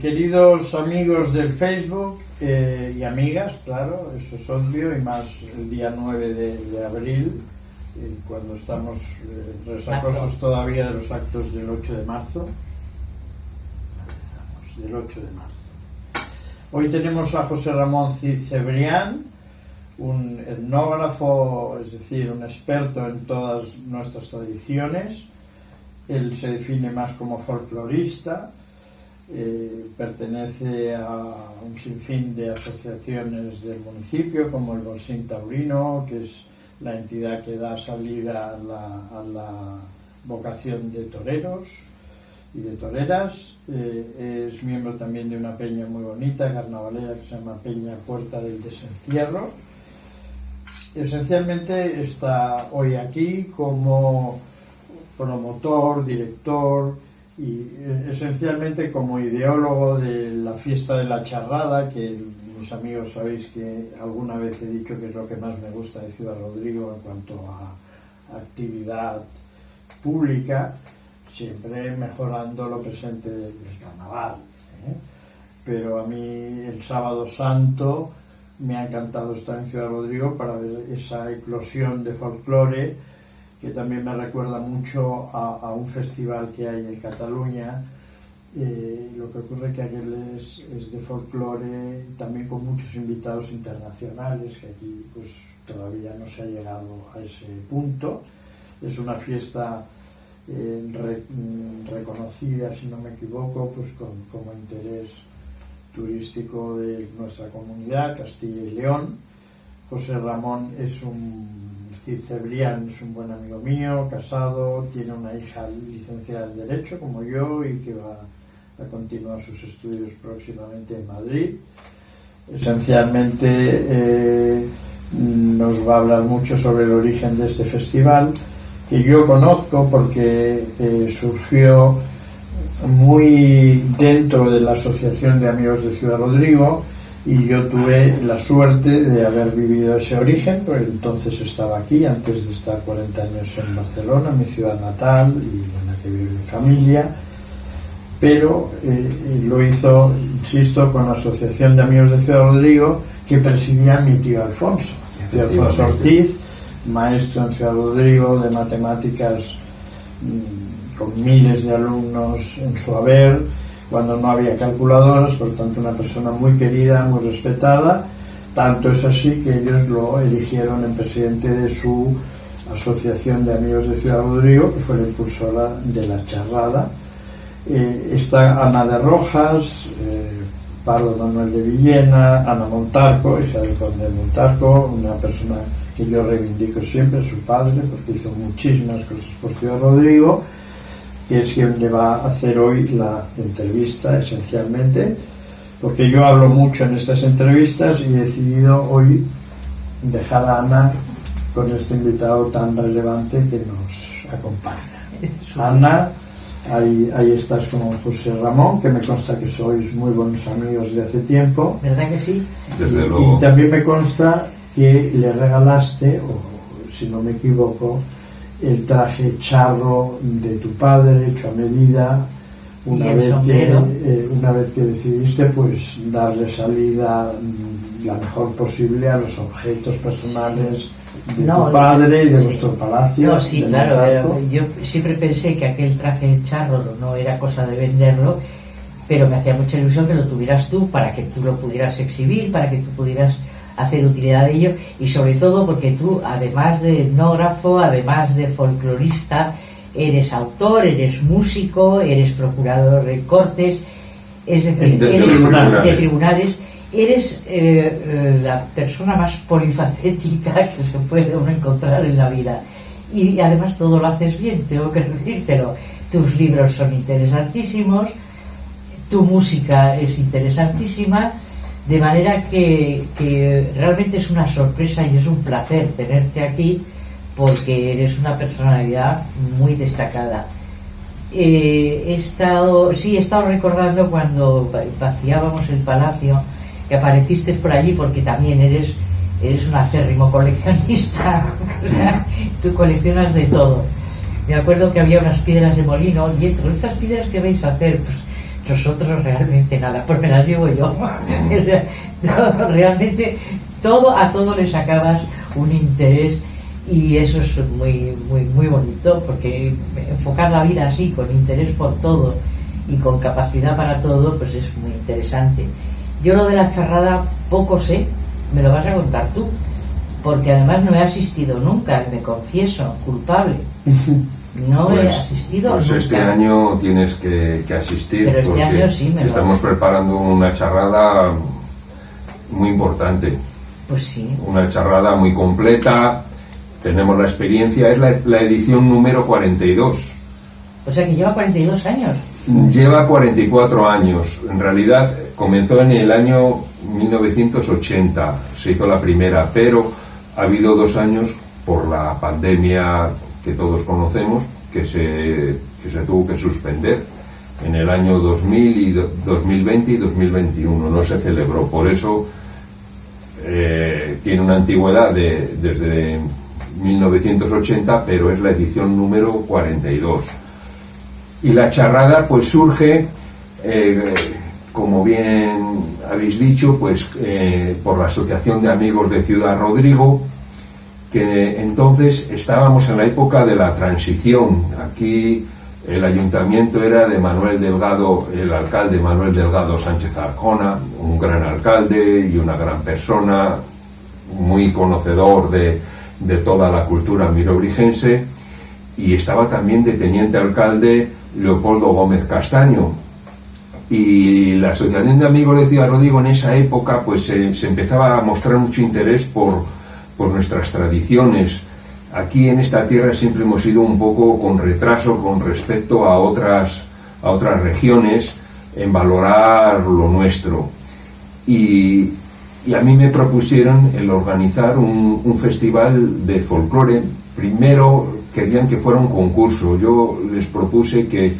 Queridos amigos del Facebook y amigas, claro, eso es obvio, y más el día 9 de abril, cuando estamos resacosos todavía de los actos del 8 de marzo. Empezamos, del 8 de marzo. Hoy tenemos a José Ramón Cid Cebrián, un etnógrafo, es decir, un experto en todas nuestras tradiciones. Él se define más como folclorista, pertenece a un sinfín de asociaciones del municipio, como el Bolsín Taurino, que es la entidad que da salida a la vocación de toreros y de toreras. Es miembro también de una peña muy bonita, carnavalera, que se llama Peña Puerta del Desencierro. Esencialmente está hoy aquí como promotor, director y esencialmente como ideólogo de la fiesta de la charrada, que mis amigos sabéis que alguna vez he dicho que es lo que más me gusta de Ciudad Rodrigo en cuanto a actividad pública, siempre mejorando lo presente del carnaval, pero a mí el Sábado Santo me ha encantado estar en Ciudad Rodrigo para ver esa eclosión de folclore, que también me recuerda mucho a un festival que hay en Cataluña. Lo que ocurre que aquel es de folclore, también con muchos invitados internacionales, que aquí pues todavía no se ha llegado a ese punto. Es una fiesta reconocida, si no me equivoco, pues como interés turístico de nuestra comunidad, Castilla y León. José Ramón Cid Cebrián es un buen amigo mío, casado, tiene una hija licenciada en Derecho como yo y que va a continuar sus estudios próximamente en Madrid. Esencialmente nos va a hablar mucho sobre el origen de este festival, que yo conozco porque surgió muy dentro de la Asociación de Amigos de Ciudad Rodrigo, y yo tuve la suerte de haber vivido ese origen, porque entonces estaba aquí, antes de estar 40 años en Barcelona, mi ciudad natal, y en la que vive mi familia, pero lo hizo, insisto, con la Asociación de Amigos de Ciudad Rodrigo, que presidía mi tío Alfonso Ortiz, maestro en Ciudad Rodrigo de matemáticas, con miles de alumnos en su haber, cuando no había calculadoras, por tanto una persona muy querida, muy respetada. Tanto es así que ellos lo eligieron en presidente de su Asociación de Amigos de Ciudad Rodrigo, que fue la impulsora de la charrada. Está Ana de Rojas, Pardo Manuel de Villena, Ana Montarco, hija del conde de Montarco, una persona que yo reivindico siempre, su padre, porque hizo muchísimas cosas por Ciudad Rodrigo, que es quien le va a hacer hoy la entrevista esencialmente, porque yo hablo mucho en estas entrevistas y he decidido hoy dejar a Ana con este invitado tan relevante que nos acompaña. Ana, ahí estás con José Ramón, que me consta que sois muy buenos amigos de hace tiempo. ¿Verdad que sí? Desde luego. Y también me consta que le regalaste, o si no me equivoco, el traje charro de tu padre, hecho a medida, una vez que decidiste pues darle salida la mejor posible a los objetos personales de tu padre y de vuestro palacio. No, sí, claro, yo siempre pensé que aquel traje charro no era cosa de venderlo, pero me hacía mucha ilusión que lo tuvieras tú, para que tú lo pudieras exhibir, para que tú pudieras hacer utilidad de ello, y sobre todo porque tú, además de etnógrafo, además de folclorista, eres autor, eres músico, eres procurador de cortes, es decir, de tribunales, eres la persona más polifacética que se puede uno encontrar en la vida, y además todo lo haces bien, tengo que decírtelo. Tus libros son interesantísimos, tu música es interesantísima, de manera que realmente es una sorpresa y es un placer tenerte aquí, porque eres una personalidad muy destacada. He estado recordando cuando vaciábamos el palacio, que apareciste por allí, porque también eres un acérrimo coleccionista. Tú coleccionas de todo. Me acuerdo que había unas piedras de molino, y entre esas piedras que vais a hacer, pues nosotros realmente nada, pues me las llevo yo. Realmente a todo le sacabas un interés, y eso es muy bonito, porque enfocar la vida así, con interés por todo y con capacidad para todo, pues es muy interesante. Yo lo de la charrada poco sé, me lo vas a contar tú, porque además no he asistido nunca, me confieso culpable. No he asistido pues nunca. Este año tienes que asistir. Pero este año sí estamos preparando una charrada muy importante. Pues sí. Una charrada muy completa. Tenemos la experiencia, es la edición número 42. O sea que lleva 42 años. Lleva 44 años. En realidad comenzó en el año 1980, se hizo la primera, pero ha habido 2 años por la pandemia que todos conocemos, que se tuvo que suspender en el año 2000 y 2020 y 2021. No se celebró. Por eso tiene una antigüedad desde 1980, pero es la edición número 42. Y la charrada pues surge, como bien habéis dicho, pues por la Asociación de Amigos de Ciudad Rodrigo, que entonces estábamos en la época de la transición. Aquí el ayuntamiento era de Manuel Delgado, el alcalde Manuel Delgado Sánchez Arjona, un gran alcalde y una gran persona, muy conocedor de toda la cultura mirobrigense, y estaba también de teniente alcalde Leopoldo Gómez Castaño. Y la Asociación de Amigos de Ciudad Rodrigo en esa época pues se empezaba a mostrar mucho interés por nuestras tradiciones. Aquí en esta tierra siempre hemos ido un poco con retraso con respecto a otras regiones en valorar lo nuestro. Y a mí me propusieron el organizar un festival de folclore. Primero querían que fuera un concurso. Yo les propuse que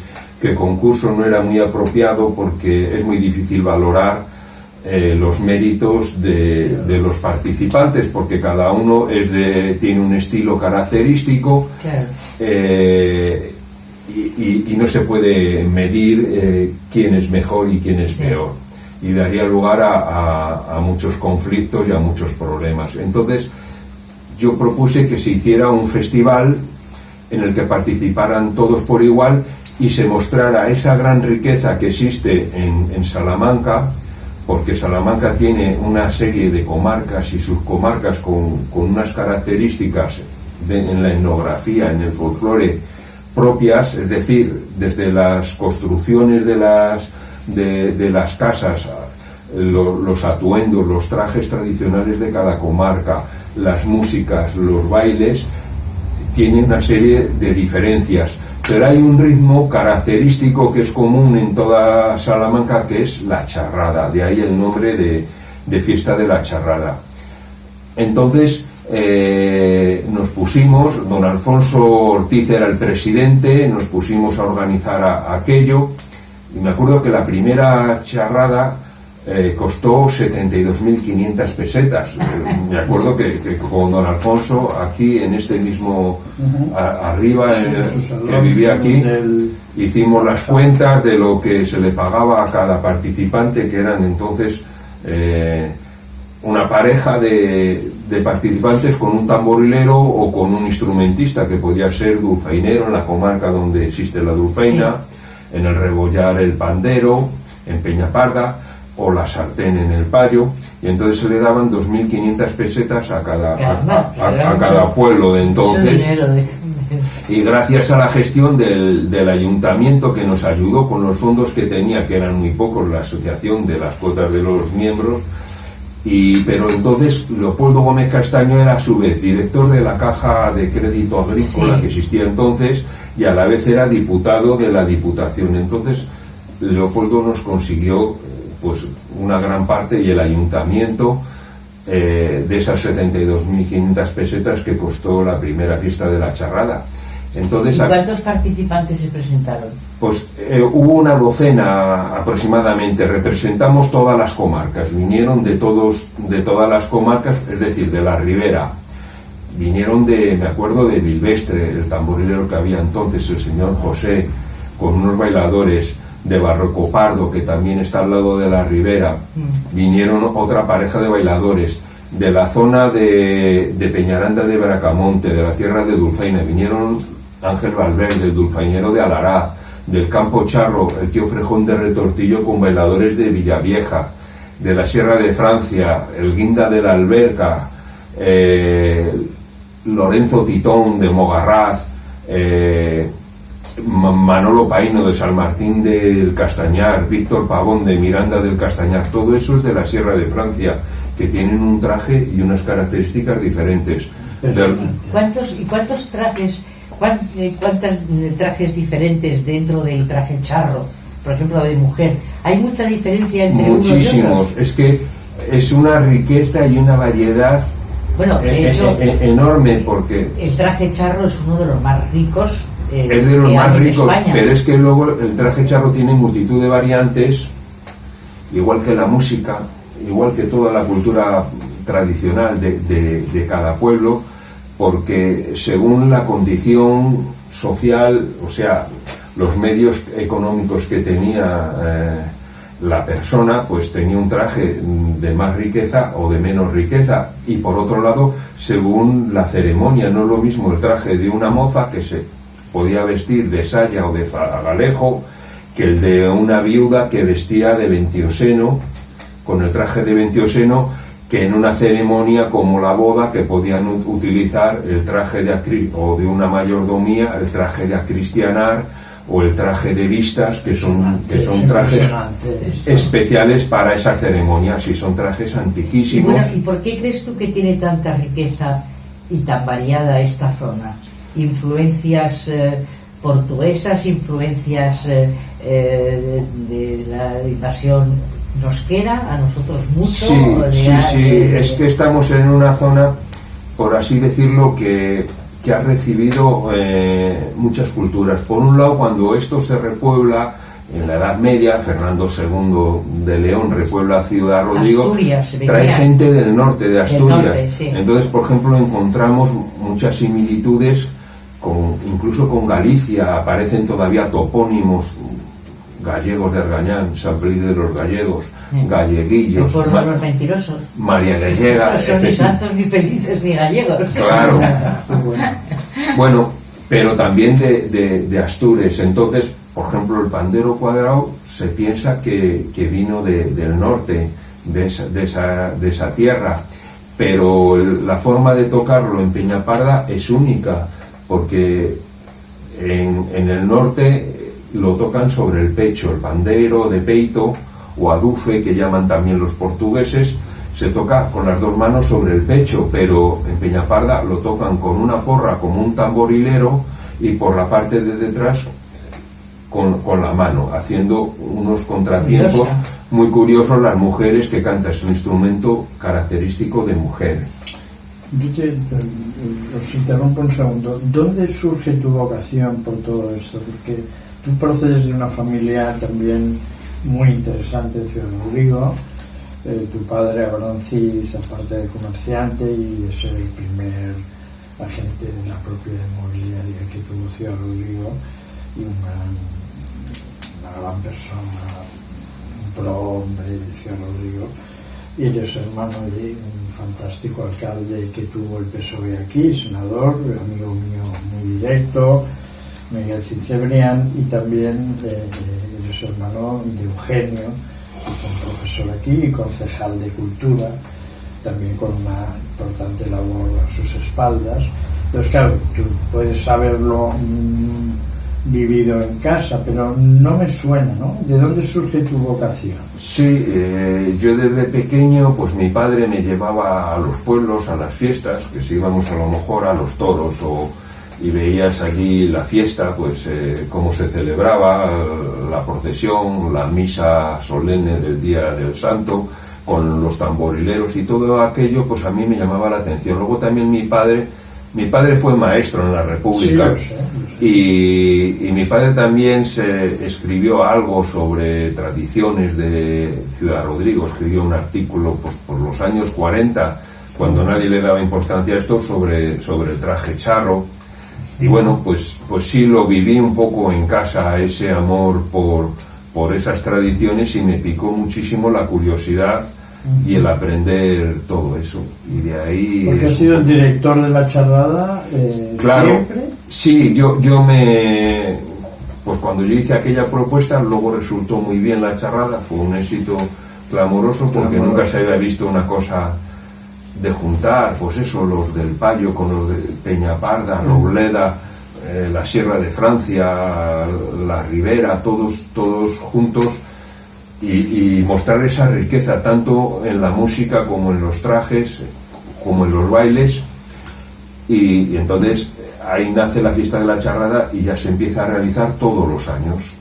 concurso no era muy apropiado porque es muy difícil valorar los méritos de los participantes, porque cada uno tiene un estilo característico. Claro. Y no se puede medir quién es mejor y quién es peor, y daría lugar a muchos conflictos y a muchos problemas. Entonces yo propuse que se hiciera un festival en el que participaran todos por igual y se mostrara esa gran riqueza que existe en Salamanca, porque Salamanca tiene una serie de comarcas y subcomarcas con unas características en la etnografía, en el folclore propias, es decir, desde las construcciones de las casas, los atuendos, los trajes tradicionales de cada comarca, las músicas, los bailes, tiene una serie de diferencias, pero hay un ritmo característico que es común en toda Salamanca, que es la charrada, de ahí el nombre de fiesta de la charrada. Entonces nos pusimos, don Alfonso Ortiz era el presidente, nos pusimos a organizar aquello, y me acuerdo que la primera charrada costó 72.500 pesetas. Me acuerdo que con don Alfonso, aquí en este mismo arriba, que vivía aquí, hicimos las cuentas de lo que se le pagaba a cada participante, que eran entonces una pareja de participantes con un tamborilero o con un instrumentista, que podía ser dulzainero en la comarca donde existe la dulzaina, sí, en el Rebollar el pandero, en Peñaparda, o la sartén en el payo, y entonces se le daban 2.500 pesetas a cada pueblo de entonces. Y gracias a la gestión del ayuntamiento, que nos ayudó con los fondos que tenía, que eran muy pocos, la asociación, de las cuotas de los miembros, pero entonces Leopoldo Gómez Castaño era a su vez director de la Caja de Crédito Agrícola, sí, que existía entonces, y a la vez era diputado de la Diputación. Entonces Leopoldo nos consiguió pues una gran parte, y el ayuntamiento, de esas 72.500 pesetas que costó la primera fiesta de la charrada. Entonces, ¿y cuántos participantes se presentaron? Pues hubo una docena aproximadamente. Representamos todas las comarcas, vinieron de todas las comarcas, es decir, de la Ribera, vinieron me acuerdo de Bilvestre, el tamborilero que había entonces, el señor José, con unos bailadores de Barroco Pardo, que también está al lado de la Ribera. Vinieron otra pareja de bailadores de la zona de Peñaranda de Bracamonte, de la tierra de Dulzaina. Vinieron Ángel Valverde, el dulzainero de Alaraz, del Campo Charro, el tío Frejón de Retortillo, con bailadores de Villavieja, de la Sierra de Francia, el Guinda de la Alberca, Lorenzo Titón de Mogarraz, Manolo Paino de San Martín del Castañar, Víctor Pavón de Miranda del Castañar. Todo eso es de la Sierra de Francia, que tienen un traje y unas características diferentes. ¿Cuántos trajes, cuántas trajes diferentes dentro del traje charro, por ejemplo de mujer? ¿Hay mucha diferencia entre muchísimos? unos y otros? Es que es una riqueza y una variedad, bueno, de hecho, enorme, porque el traje charro es uno de los más ricos. Es de los más ricos, pero es que luego el traje charro tiene multitud de variantes, igual que la música, igual que toda la cultura tradicional de cada pueblo, porque según la condición social, o sea, los medios económicos que tenía la persona, pues tenía un traje de más riqueza o de menos riqueza. Y por otro lado, según la ceremonia, no es lo mismo el traje de una moza que se podía vestir de saya o de zagalejo que el de una viuda que vestía de ventioseno, con el traje de ventioseno, que en una ceremonia como la boda, que podían utilizar el traje o de una mayordomía, el traje de acristianar o el traje de vistas, que son trajes especiales para esa ceremonia, sí, son trajes antiquísimos. Y bueno, ¿y por qué crees tú que tiene tanta riqueza y tan variada esta zona? ¿Influencias portuguesas, influencias de la invasión nos queda a nosotros mucho? Sí, es que estamos en una zona, por así decirlo, que ha recibido muchas culturas. Por un lado, cuando esto se repuebla en la Edad Media, Fernando II de León repuebla Ciudad Rodrigo, Asturias, trae gente del norte, de Asturias. Norte, sí. Entonces, por ejemplo, encontramos muchas similitudes incluso con Galicia. Aparecen todavía topónimos gallegos de Argañán, San Feliz de los Gallegos, galleguillos, por los mentirosos. María Gallega. No son ni santos, ni felices, ni gallegos. Claro. Bueno, pero también de Asturias. Entonces, por ejemplo, el pandero cuadrado se piensa que vino del norte, de esa tierra, pero la forma de tocarlo en Peñaparda es única, porque en el norte lo tocan sobre el pecho. El pandero de peito o adufe, que llaman también los portugueses, se toca con las dos manos sobre el pecho, pero en Peñaparda lo tocan con una porra como un tamborilero y por la parte de detrás con la mano, haciendo unos contratiempos muy curiosos las mujeres que cantan. Es un instrumento característico de mujer. Yo os interrumpo un segundo. ¿Dónde surge tu vocación por todo esto? Porque tú procedes de una familia también muy interesante en Ciudad Rodrigo. Tu padre, Abraham Cid, aparte de comerciante y de ser el primer agente de la propiedad inmobiliaria que tuvo Ciudad Rodrigo, y una gran persona, un prohombre de Ciudad Rodrigo, y eres hermano de un fantástico alcalde que tuvo el PSOE aquí, senador, amigo mío muy directo, Miguel Cid Cebrián, y también eres hermano de Eugenio, que fue un profesor aquí y concejal de Cultura, también con una importante labor a sus espaldas. Entonces, claro, tú puedes haberlo vivido en casa, pero no me suena, ¿no? ¿De dónde surge tu vocación? Sí, yo desde pequeño, pues mi padre me llevaba a los pueblos, a las fiestas, que si íbamos a lo mejor a los toros y veías allí la fiesta, pues cómo se celebraba la procesión, la misa solemne del Día del Santo, con los tamborileros y todo aquello, pues a mí me llamaba la atención. Luego también mi padre fue maestro en la República, sí, lo sé. Y mi padre también se escribió algo sobre tradiciones de Ciudad Rodrigo, escribió un artículo pues por los años 40 cuando nadie le daba importancia a esto, sobre el traje charro. Y bueno, pues sí lo viví un poco en casa, ese amor por esas tradiciones, y me picó muchísimo la curiosidad y el aprender todo eso. Y de ahí... Porque has sido el director de la charrada claro, siempre. Sí, pues cuando yo hice aquella propuesta, luego resultó muy bien la charrada, fue un éxito clamoroso, porque nunca se había visto una cosa de juntar, pues eso, los del Payo con los de Peñaparda, Robleda, la Sierra de Francia, la Ribera, todos juntos, y mostrar esa riqueza tanto en la música como en los trajes, como en los bailes, y entonces ahí nace la fiesta de la charrada y ya se empieza a realizar todos los años.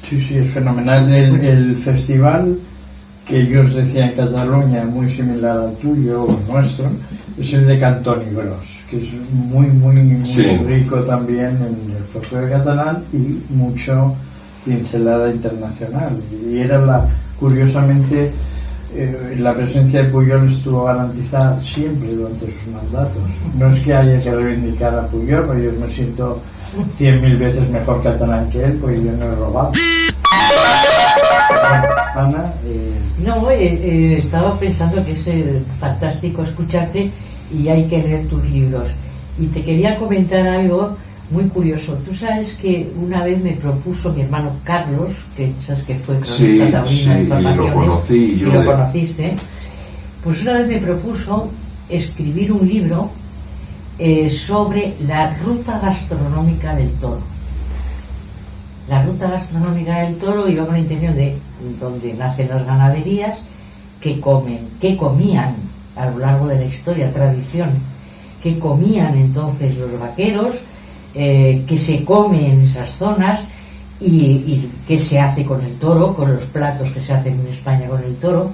Sí, es fenomenal. El festival que ellos decían en Cataluña, muy similar al tuyo o nuestro, es el de Cantón y Gros, que es muy sí, rico también en el folclore catalán y mucho pincelada internacional. Y era curiosamente, la presencia de Pujol estuvo garantizada siempre durante sus mandatos. No es que haya que reivindicar a Pujol, porque yo me siento 100.000 veces mejor catalán que él, porque yo no he robado. Ana, no, estaba pensando que es fantástico escucharte y hay que leer tus libros. Y te quería comentar algo muy curioso. Tú sabes que una vez me propuso mi hermano Carlos, que sabes que fue cronista taurino de Informaciones, y lo conocí, y lo conociste, pues una vez me propuso escribir un libro sobre la ruta gastronómica del toro. La ruta gastronómica del toro iba con la intención de donde nacen las ganaderías, qué comían a lo largo de la historia, tradición, qué comían entonces los vaqueros, qué se come en esas zonas y qué se hace con el toro, con los platos que se hacen en España con el toro.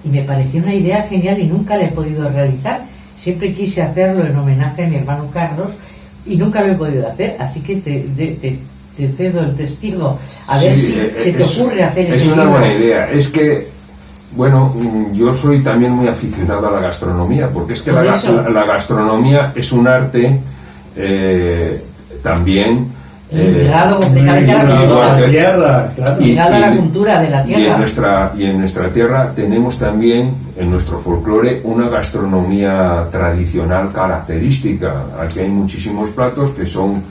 Y me pareció una idea genial y nunca la he podido realizar. Siempre quise hacerlo en homenaje a mi hermano Carlos y nunca lo he podido hacer, así que te cedo el testigo a ver si se te ocurre hacer eso. Es una buena idea. Es que, bueno, yo soy también muy aficionado a la gastronomía, porque es que la gastronomía es un arte también ligado completamente a la tierra, claro. Ligado a la cultura de la tierra. Y en nuestra tierra tenemos también, en nuestro folclore, una gastronomía tradicional característica. Aquí hay muchísimos platos que son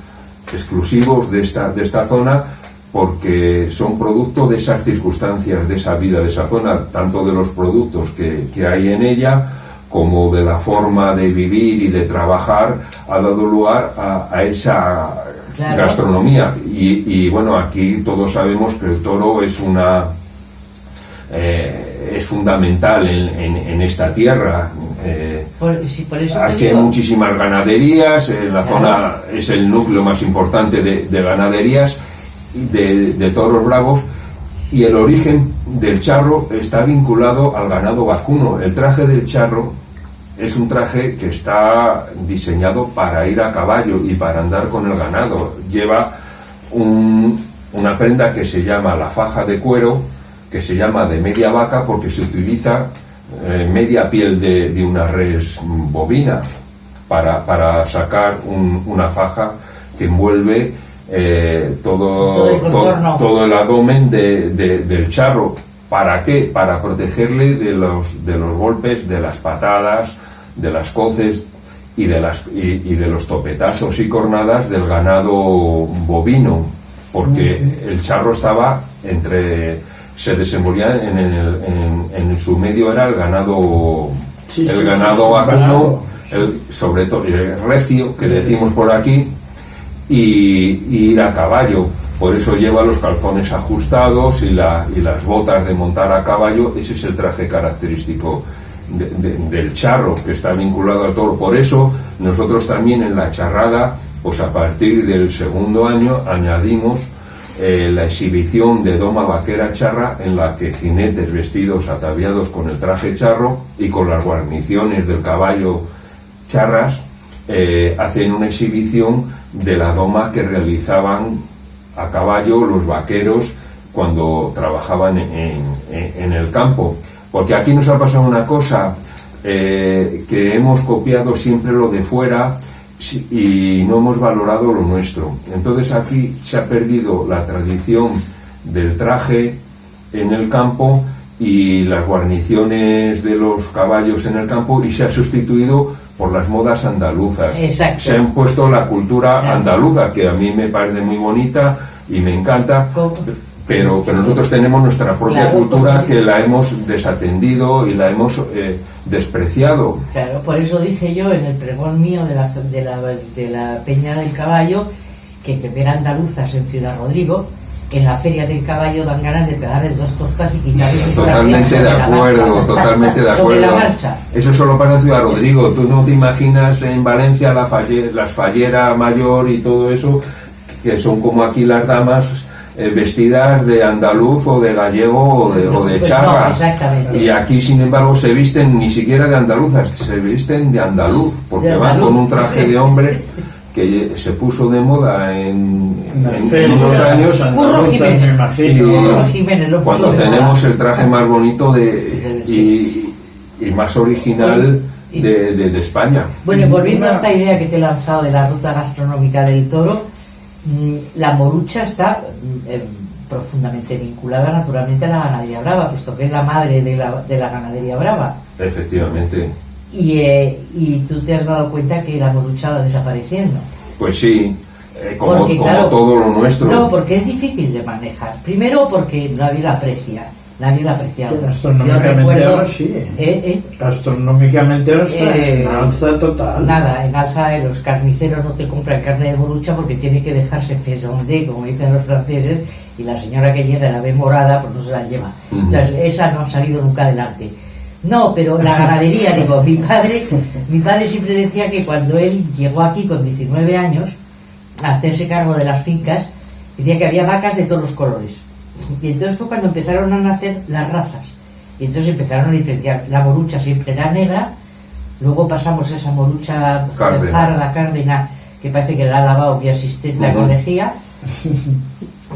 exclusivos de esta zona, porque son producto de esas circunstancias, de esa vida, de esa zona, tanto de los productos que hay en ella, como de la forma de vivir y de trabajar, ha dado lugar a esa gastronomía. Y bueno, aquí todos sabemos que el toro es es fundamental en esta tierra. Por eso aquí hay muchísimas ganaderías, la zona es el núcleo más importante de ganaderías, de toros bravos, y el origen del charro está vinculado al ganado vacuno. El traje del charro es un traje que está diseñado para ir a caballo y para andar con el ganado. Lleva una prenda que se llama la faja de cuero, que se llama de media vaca, porque se utiliza media piel de una res bovina para sacar una faja que envuelve todo el abdomen del charro. ¿Para qué? Para protegerle de los golpes, de las patadas, de las coces y de los topetazos y cornadas del ganado bovino, porque el charro estaba se desenvolvía en su medio, era el ganado vacuno, sobre todo el recio, que decimos por aquí, y ir a caballo. Por eso lleva los calzones ajustados y las botas de montar a caballo. Ese es el traje característico del charro, que está vinculado al toro. Por eso nosotros también en la charrada, pues a partir del segundo año, añadimos la exhibición de doma vaquera charra, en la que jinetes vestidos ataviados con el traje charro y con las guarniciones del caballo charras hacen una exhibición de la doma que realizaban a caballo los vaqueros cuando trabajaban en el campo. Porque aquí nos ha pasado una cosa, que hemos copiado siempre lo de fuera y no hemos valorado lo nuestro. Entonces aquí se ha perdido la tradición del traje en el campo y las guarniciones de los caballos en el campo, y se ha sustituido por las modas andaluzas. Exacto. Se ha impuesto la cultura andaluza, que a mí me parece muy bonita y me encanta, pero nosotros tenemos nuestra propia cultura que la hemos desatendido y la hemos despreciado. Claro, por eso dije yo en el pregón mío de la Peña del Caballo que ver andaluzas en Ciudad Rodrigo, en la Feria del Caballo dan ganas de pegarles dos tortas y quitarles. Totalmente de acuerdo, totalmente de acuerdo. Sobre la marcha. Eso solo pasa en Ciudad Rodrigo. Tú no te imaginas en Valencia las Fallera Mayor y todo eso, que son como aquí las damas vestidas de andaluz o de gallego o de pues charra. No, exactamente. Y aquí, sin embargo, se visten ni siquiera de andaluzas, se visten de andaluz, porque van con un traje de hombre que se puso de moda en unos años. Curro Jiménez, me imagino. Cuando tenemos el traje más bonito y más original de España. Bueno, volviendo a esta idea que te he lanzado de la ruta gastronómica del toro, la morucha está profundamente vinculada naturalmente a la ganadería brava, puesto que es la madre de la ganadería brava. Efectivamente. Y tú te has dado cuenta que la morucha va desapareciendo. Pues sí, como claro, todo lo nuestro. No, porque es difícil de manejar. Primero porque nadie la aprecia. Nadie la apreciaba. Gastronómicamente ahora sí. Gastronómicamente ahora está en alza total. Nada, en alza los carniceros no te compran carne de morucha porque tiene que dejarse faisandé, como dicen los franceses, y la señora que llega y la ve morada, pues no se la lleva. Entonces, esa no ha salido nunca adelante. No, pero la ganadería, digo, mi padre siempre decía que cuando él llegó aquí con 19 años a hacerse cargo de las fincas, decía que había vacas de todos los colores. Y entonces fue cuando empezaron a nacer las razas. Y entonces empezaron a diferenciar. La morucha siempre era negra, luego pasamos a esa morucha jarda, cárdena, que parece que la ha lavado mi asistente a colegía,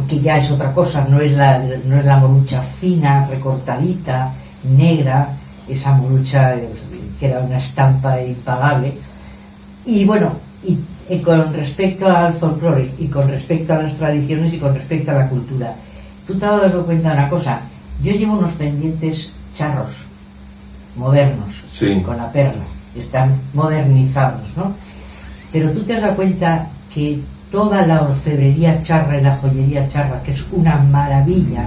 que ya es otra cosa, no es la morucha fina, recortadita, negra, esa morucha que era una estampa impagable. Y bueno, y con respecto al folclore, y con respecto a las tradiciones, y con respecto a la cultura, tú te has dado cuenta de una cosa. Yo llevo unos pendientes charros modernos, sí, con la perla, están modernizados, ¿no? Pero tú te has dado cuenta que toda la orfebrería charra y la joyería charra, que es una maravilla,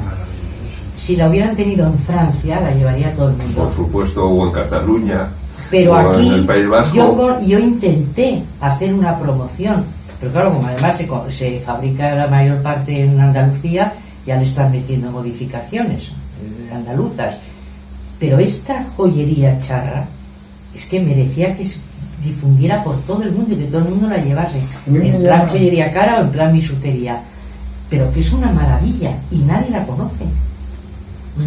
si la hubieran tenido en Francia, la llevaría todo el mundo. Por supuesto, o en Cataluña, pero o aquí en el País Vasco. yo intenté hacer una promoción, pero claro, como además se fabrica la mayor parte en Andalucía, ya le están metiendo modificaciones andaluzas. Pero esta joyería charra es que merecía que se difundiera por todo el mundo y que todo el mundo la llevase, en plan joyería cara o en plan bisutería, pero que es una maravilla y nadie la conoce.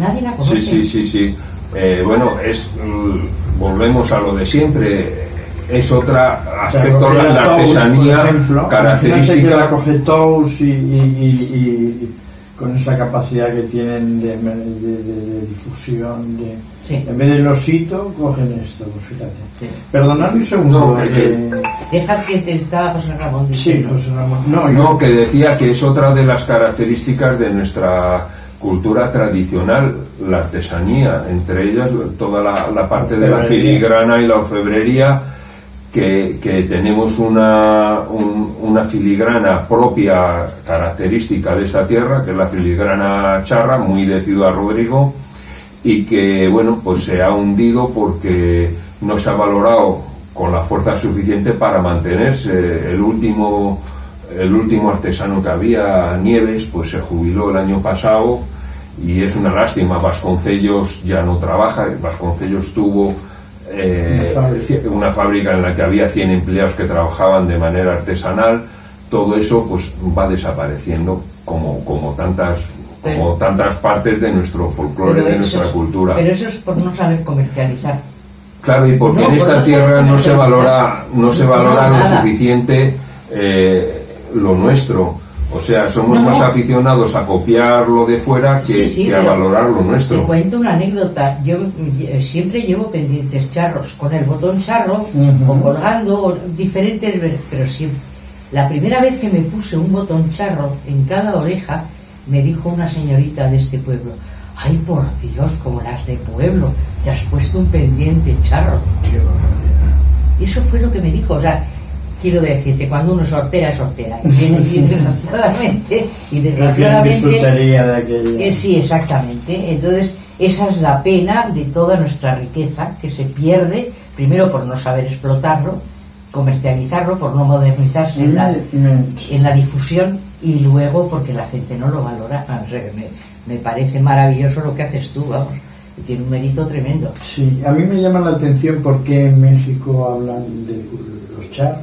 Nadie la conoce. Sí. Bueno, volvemos a lo de siempre. Es otro aspecto, la artesanía, ejemplo, característica. Que la coge Tous y con esa capacidad que tienen de difusión, sí. En vez del osito, cogen esto, pues fíjate. Sí. Perdonad un segundo. Deja que te estaba José Ramón diciendo. Sí, José Ramón. No, que decía que es otra de las características de nuestra cultura tradicional, la artesanía, entre ellas toda la parte de la filigrana y la orfebrería, que tenemos una filigrana propia, característica de esta tierra, que es la filigrana charra, muy de Ciudad Rodrigo, y que bueno, pues se ha hundido porque no se ha valorado con la fuerza suficiente para mantenerse. El último artesano que había, Nieves, pues se jubiló el año pasado y es una lástima. Vasconcellos ya no trabaja. Vasconcellos tuvo una fábrica en la que había 100 empleados que trabajaban de manera artesanal. Todo eso pues va desapareciendo como tantas partes de nuestro folclore, de nuestra cultura. Pero eso es por no saber comercializar. Claro, y porque en esta tierra no se valora lo suficiente lo nuestro. O sea, somos No, más no. aficionados a copiar lo de fuera que, Sí, que a pero valorar lo Te nuestro. cuento una anécdota. Yo siempre llevo pendientes charros, con el botón charro o colgando, o diferentes, pero siempre. La primera vez que me puse un botón charro en cada oreja, me dijo una señorita de este pueblo: ay, por Dios, como las de pueblo, te has puesto un pendiente charro. Qué barbaridad. Y eso fue lo que me dijo. O sea, quiero decirte, cuando uno sortera, es sortera. Y desgraciadamente, Prefiero bisutería de aquella. sí, exactamente. Entonces, esa es la pena de toda nuestra riqueza, que se pierde, primero por no saber explotarlo, comercializarlo, por no modernizarse en la difusión, y luego porque la gente no lo valora. Me parece maravilloso lo que haces tú, vamos, y tiene un mérito tremendo. Sí, a mí me llama la atención por qué en México hablan de los charros.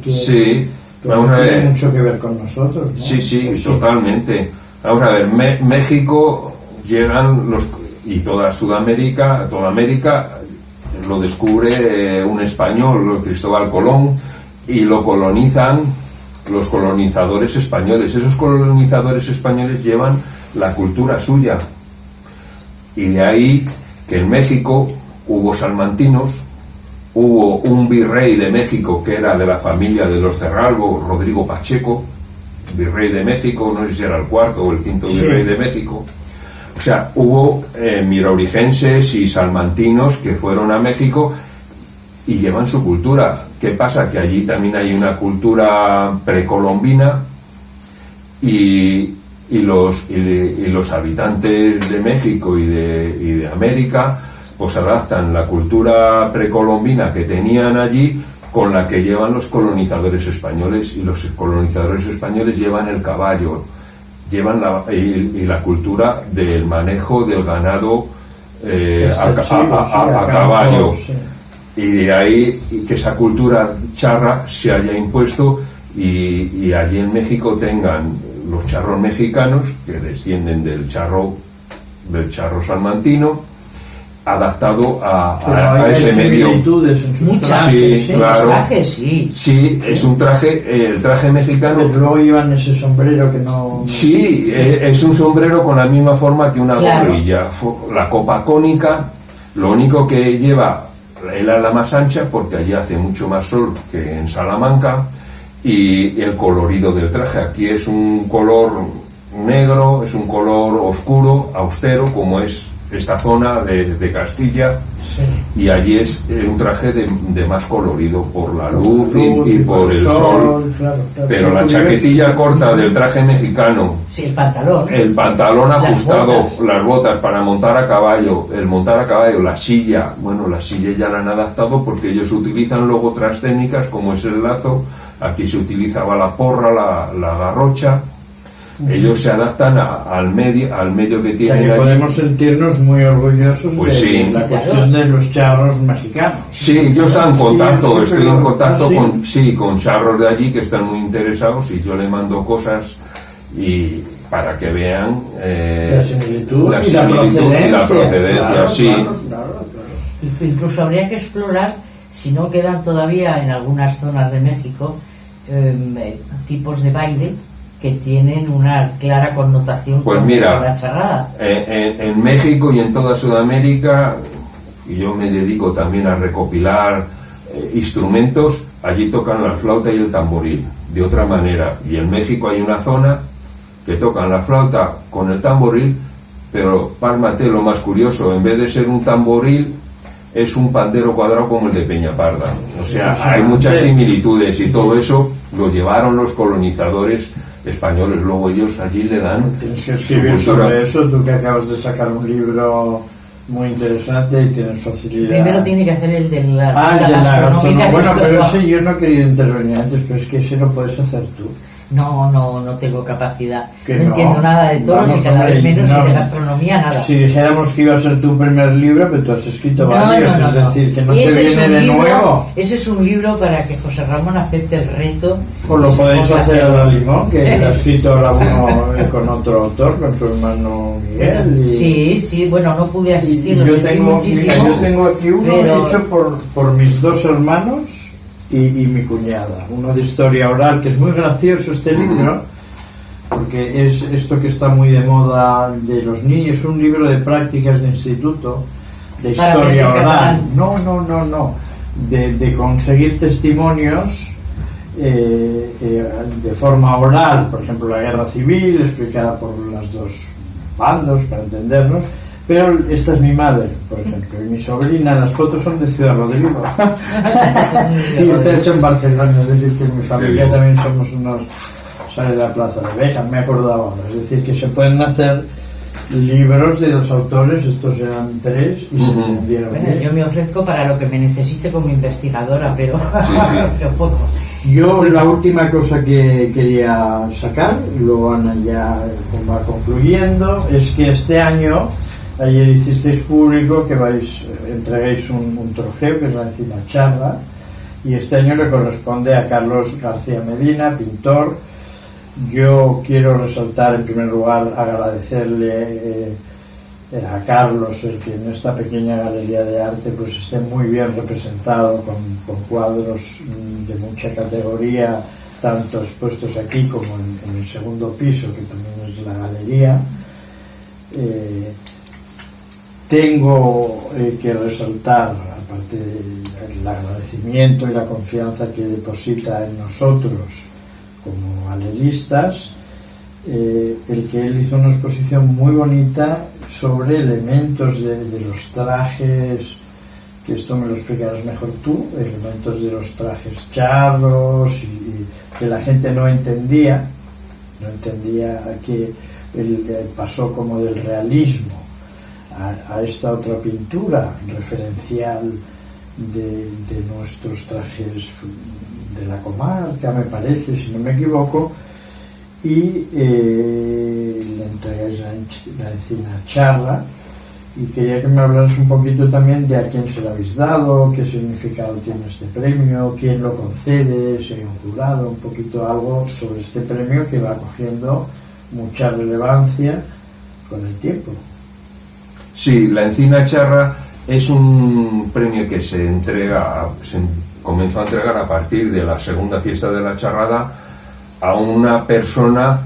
Sí, que vamos a tiene ver. mucho que ver con nosotros, ¿no? Sí, Pues totalmente. Vamos a ver, México llegan y toda Sudamérica, toda América lo descubre un español, Cristóbal Colón, y lo colonizan los colonizadores españoles. Esos colonizadores españoles llevan la cultura suya, y de ahí que en México hubo salmantinos. Hubo un virrey de México que era de la familia de los Cerralbo, Rodrigo Pacheco, virrey de México, no sé si era el cuarto o el quinto virrey de México. O sea, hubo miroorigenses y salmantinos que fueron a México y llevan su cultura. ¿Qué pasa? Que allí también hay una cultura precolombina, y los habitantes de México y de América pues adaptan la cultura precolombina que tenían allí con la que llevan los colonizadores españoles, y los colonizadores españoles llevan el caballo, llevan la cultura del manejo del ganado a caballo, y de ahí que esa cultura charra se haya impuesto, y allí en México tengan los charros mexicanos que descienden del charro salmantino, adaptado a ese medio. Similitudes en sus Muchas, trajes, sí, claro. Los trajes, sí. Sí, es un traje, el traje mexicano. Pero luego llevan ese sombrero que no... Sí, es un sombrero con la misma forma que una Claro. gorrilla. La copa cónica, lo único que lleva el ala más ancha, porque allí hace mucho más sol que en Salamanca, y el colorido del traje. Aquí es un color negro, es un color oscuro, austero, como es esta zona de Castilla, Sí. y allí es un traje de más colorido por la luz y por el sol. Claro. Pero Qué la curioso. chaquetilla corta del traje mexicano, Sí, el pantalón. el ajustado, botas. las botas para montar a caballo, la silla, bueno, la silla ya la han adaptado porque ellos utilizan luego otras técnicas como es el lazo. Aquí se utilizaba la porra, la garrocha. Ellos se adaptan al medio que Ya tienen que allí. podemos sentirnos muy orgullosos Pues de sí. la cuestión de los charros mexicanos. Sí, yo estoy en contacto, Sí, estoy en contacto ¿sí? con charros de allí que están muy interesados, y yo le mando cosas y para que vean La similitud, la y la similitud y la procedencia, claro, sí. claro. Incluso habría que explorar, si no quedan todavía en algunas zonas de México, tipos de baile que tienen una clara connotación Pues con mira, la charrada. En México y en toda Sudamérica, y yo me dedico también a recopilar instrumentos, allí tocan la flauta y el tamboril de otra manera, y en México hay una zona que tocan la flauta con el tamboril, pero pármate lo más curioso, en vez de ser un tamboril es un pandero cuadrado como el de Peñaparda. O sea, hay muchas similitudes, y todo eso lo llevaron los colonizadores españoles. Luego ellos allí le dan Tienes que su escribir cultura. sobre eso, tú que acabas de sacar un libro muy interesante y tienes facilidad. Primero tiene que hacer el de la, Ah, la de la gastronómica. gastronomía. de Bueno, esto, pero no. ese yo no he querido intervenir antes, pero es que ese lo puedes hacer tú. No tengo capacidad. Que No no. entiendo nada de toros, Vamos, y cada hombre, vez menos no. y de gastronomía, nada. Si dijéramos que iba a ser tu primer libro, pero tú has escrito varios, es decir, que no te Ese es viene un de libro, nuevo. Ese es un libro para que José Ramón acepte el reto. Pues lo y se podéis ponga a hacer a hacerlo. la Limón, que lo ha escrito ahora uno con otro autor, con su hermano Miguel. y- Sí, bueno, no pude y asistir, lo yo sentí tengo, muchísimo. mira, yo tengo aquí uno pero- hecho por mis dos hermanos y mi cuñada. Uno de historia oral, que es muy gracioso este libro, porque es esto que está muy de moda de los niños, es un libro de prácticas de instituto, de historia oral. No, de conseguir testimonios de forma oral, por ejemplo la guerra civil explicada por los dos bandos para entendernos. Pero esta es mi madre, por ejemplo, y mi sobrina. Las fotos son de Ciudad Rodrigo y está hecho en Barcelona, es decir, que mi familia también somos unos, sale de la Plaza de Béjar, me he acordado ahora, es decir, que se pueden hacer libros de dos autores, estos eran tres y se vendieron. Bueno, yo me ofrezco para lo que me necesite como investigadora, pero, pero poco. Yo la última cosa que quería sacar, luego Ana ya va concluyendo, es que este año ayer hicisteis público que entreguéis un trofeo que es la Encina Charra, y este año le corresponde a Carlos García Medina, pintor. Yo quiero resaltar en primer lugar, agradecerle a Carlos el que en esta pequeña galería de arte pues esté muy bien representado con cuadros de mucha categoría, tanto expuestos aquí como en el segundo piso, que también es la galería. Tengo que resaltar, aparte del agradecimiento y la confianza que deposita en nosotros como galeristas, el que él hizo una exposición muy bonita sobre elementos de los trajes, que esto me lo explicarás mejor tú, elementos de los trajes charros y que la gente no entendía que él pasó como del realismo a esta otra pintura referencial de nuestros trajes de la comarca, me parece, si no me equivoco, y le entregáis la Encina Charra, y quería que me hablaras un poquito también de a quién se lo habéis dado, qué significado tiene este premio, quién lo concede, si hay un jurado, un poquito algo sobre este premio que va cogiendo mucha relevancia con el tiempo. Sí, la Encina Charra es un premio que se comenzó a entregar a partir de la segunda fiesta de la charrada a una persona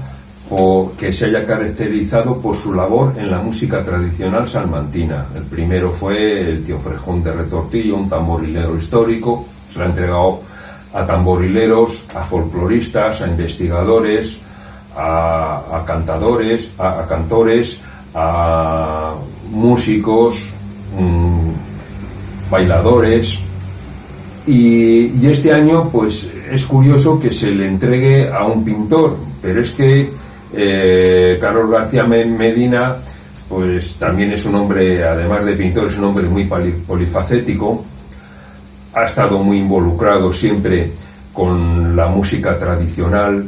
que se haya caracterizado por su labor en la música tradicional salmantina. El primero fue el tío Frejón de Retortillo, un tamborilero histórico. Se lo ha entregado a tamborileros, a folcloristas, a investigadores, a cantadores, a cantores, a músicos, bailadores, y este año pues es curioso que se le entregue a un pintor, pero es que Carlos García Medina pues también es un hombre, además de pintor, es un hombre muy polifacético, ha estado muy involucrado siempre con la música tradicional,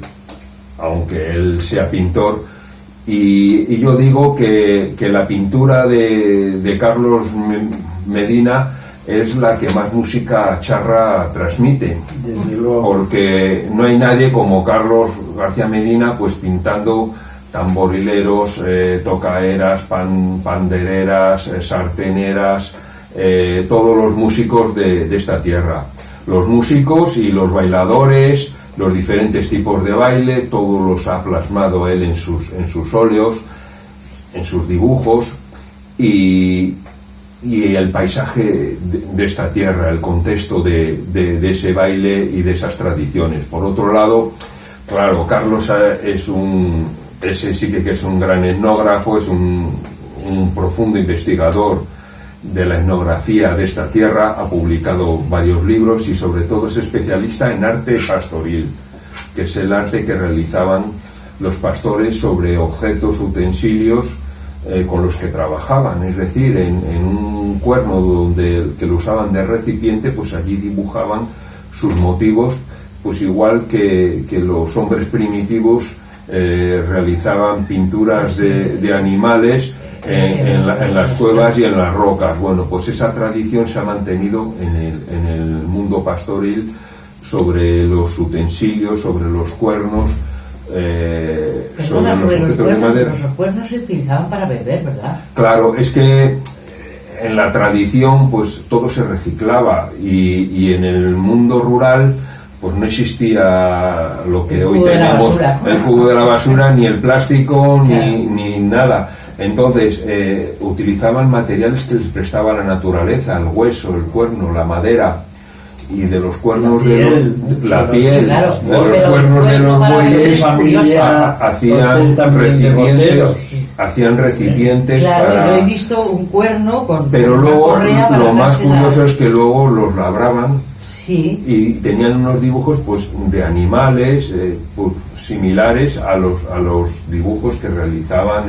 aunque él sea pintor. Y yo digo que la pintura de Carlos Medina es la que más música charra transmite, porque no hay nadie como Carlos García Medina pues pintando tamborileros, tocaeras, pandereras, sarteneras, todos los músicos de esta tierra, los músicos y los bailadores, los diferentes tipos de baile, todos los ha plasmado él en sus óleos, en sus dibujos, y el paisaje de esta tierra, el contexto de ese baile y de esas tradiciones. Por otro lado, claro, Carlos ese sí que es un gran etnógrafo, es un profundo investigador de la etnografía de esta tierra, ha publicado varios libros y sobre todo es especialista en arte pastoril, que es el arte que realizaban los pastores sobre objetos, utensilios con los que trabajaban, es decir, en un cuerno que lo usaban de recipiente, pues allí dibujaban sus motivos, pues igual que los hombres primitivos realizael pinturas de animales en las cuevas y en las rocas. Bueno, pues esa tradición se ha mantenido en el mundo pastoril sobre los utensilios, sobre los cuernos, sobre los objetos de madera. Los cuernos se utilizaban para beber, ¿verdad? Claro, es que en la tradición pues todo se reciclaba y en el mundo rural pues no existía lo que El hoy cubo de la tenemos, basura. el cubo de la basura, ni el plástico, ni nada. Entonces, utilizaban materiales que les prestaba la naturaleza, el hueso, el cuerno, la madera, y de los cuernos la piel, claro, de los cuernos de los bueyes hacían recipientes claro, para... yo he visto un cuerno con pero una luego correa para lo más atarse la- curioso es que luego los labraban Sí, y tenían unos dibujos pues de animales pues, similares a los dibujos que realizaban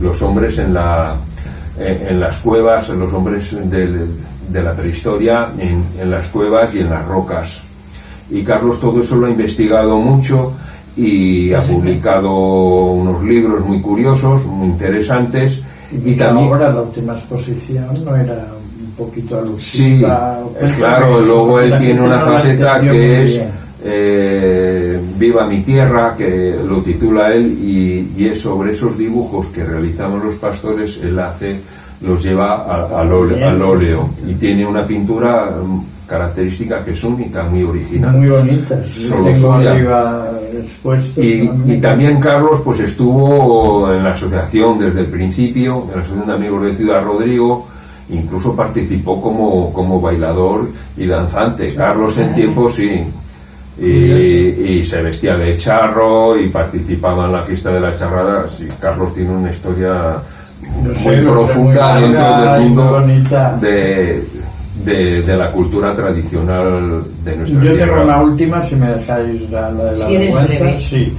los hombres en las cuevas, los hombres de la prehistoria en las cuevas y en las rocas. Y Carlos todo eso lo ha investigado mucho y ha publicado unos libros muy curiosos, muy interesantes. Y también ahora la última exposición no era un poquito alusiva. sí, claro, luego él tiene una faceta que es Viva mi tierra, que lo titula él, y es sobre esos dibujos que realizaban los pastores, él los lleva al óleo, y tiene una pintura característica que es única, muy original. Muy bonita, Solo tengo suya. arriba expuestos. Y también Carlos pues estuvo en la asociación desde el principio, en la Asociación de Amigos de Ciudad Rodrigo, incluso participó como bailador y danzante. Carlos en tiempo sí, y se vestía de charro y participaba en la fiesta de la charrada. Sí, Carlos tiene una historia muy profunda muy dentro larga del y muy mundo bonita. de la cultura tradicional de nuestra Yo tierra. tengo una última, si me dejáis la de la Si eres vergüenza. breve. Sí.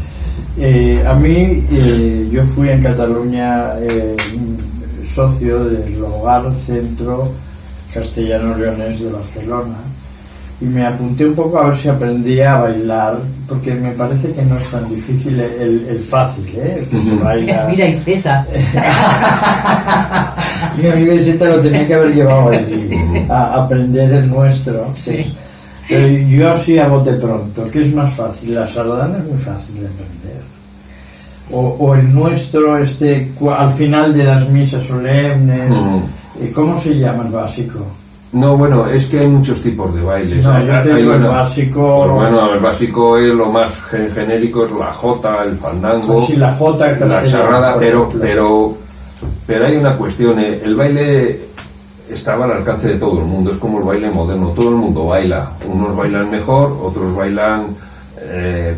A mí, yo fui en Cataluña socio del Hogar Centro Castellano-Leonés de Barcelona, y me apunté un poco a ver si aprendía a bailar, porque me parece que no es tan difícil el fácil, el que se baila. mira y Z. Mi visita lo tenía que haber llevado allí, a aprender el nuestro. Sí. Pero yo así a bote pronto, ¿qué es más fácil? La sardana es muy fácil de aprender. O el nuestro, al final de las misas solemnes, ¿cómo se llama el básico? No, bueno, es que hay muchos tipos de bailes. No, yo te digo el una- básico. Pues bueno, el básico es lo más genérico, es la jota, el fandango, Sí, la jota la castellana, charrada, por ejemplo. pero hay una cuestión, el baile estaba al alcance de todo el mundo, es como el baile moderno, todo el mundo baila, unos bailan mejor, otros bailan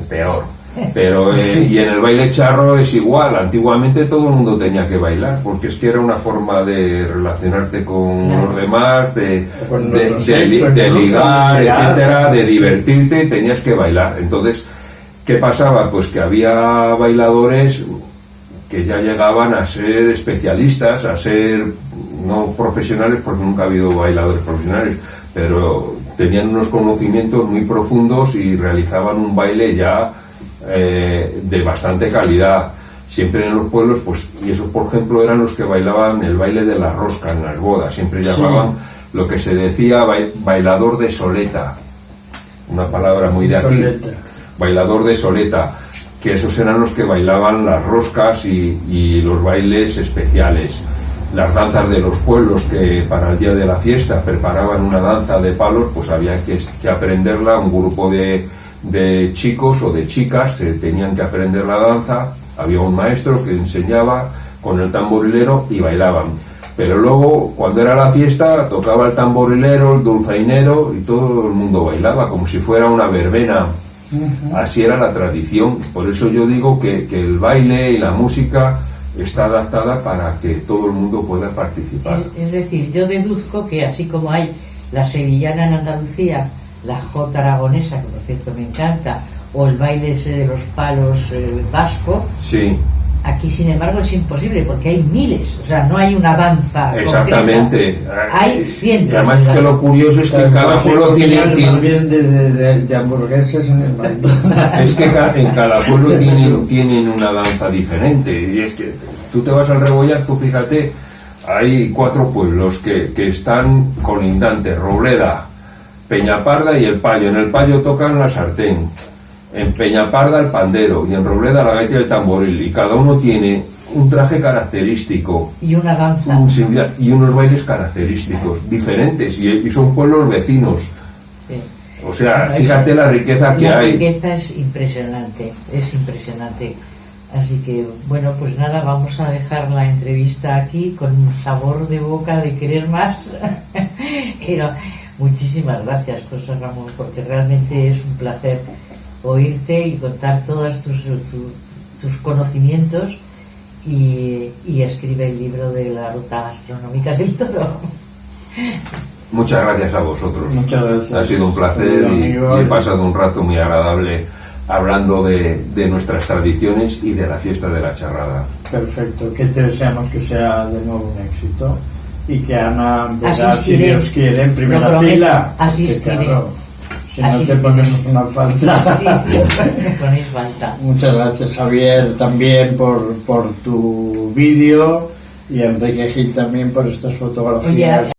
peor. Pero y en el baile charro es igual, antiguamente todo el mundo tenía que bailar, porque es que era una forma de relacionarte con los demás, de Con otro sexo, de incluso, ligar, de ligar. etcétera, de divertirte, tenías que bailar. Entonces, ¿qué pasaba? Pues que había bailadores que ya llegaban a ser especialistas, a ser no profesionales, porque nunca ha habido bailadores profesionales, pero tenían unos conocimientos muy profundos y realizaban un baile ya de bastante calidad, siempre en los pueblos, pues, y esos por ejemplo eran los que bailaban el baile de la rosca en las bodas, siempre llamaban lo que se decía bailador de soleta, una palabra muy de aquí, Soleta. bailador de soleta, que esos eran los que bailaban las roscas y los bailes especiales, las danzas de los pueblos, que para el día de la fiesta preparaban una danza de palos, pues había que aprenderla, un grupo de chicos o de chicas tenían que aprender la danza, había un maestro que enseñaba con el tamborilero y bailaban, pero luego cuando era la fiesta tocaba el tamborilero, el dulzainero y todo el mundo bailaba como si fuera una verbena. Así era la tradición, por eso yo digo que el baile y la música está adaptada para que todo el mundo pueda participar. Es decir, yo deduzco que así como hay la sevillana en Andalucía, la jota aragonesa, que por cierto me encanta, o el baile ese de los palos vasco, Sí, aquí sin embargo es imposible porque hay miles, o sea, no hay una danza exactamente. concreta. Hay cientos. Y además que lo curioso es que en cada pueblo tiene más bien de hamburguesas en el McDonald's. es que en cada pueblo tienen una danza diferente, y es que tú te vas al Rebollar, tú fíjate, hay 4 pueblos que están colindantes: Robleda, Peñaparda y El Payo. En El Payo tocan la sartén, en Peñaparda el pandero y en Robleda la gaita y el tamboril, y cada uno tiene un traje característico Y una danza. y unos bailes característicos diferentes, y son pueblos vecinos. Sí. O sea, Bueno, fíjate la riqueza que la hay. riqueza es impresionante, es impresionante. Así que, bueno, pues nada, vamos a dejar la entrevista aquí con un sabor de boca de querer más. Pero muchísimas gracias, José Ramón, porque realmente es un placer oírte y contar todos tus conocimientos y escribe el libro de la ruta gastronómica del Toro. Muchas gracias a vosotros. Muchas gracias. Ha sido un placer y he pasado un rato muy agradable hablando de nuestras tradiciones y de la fiesta de la charrada. Perfecto, que te deseamos que sea de nuevo un éxito y que Ana verá, si Asistiré. Dios quiere, en primera Lo prometo, fila. asistiré. Que claro, si no Asistiré. te ponemos una falta. Sí, me ponéis falta. Muchas gracias, Javier, también por tu vídeo, y a Enrique Gil también por estas fotografías. Oye,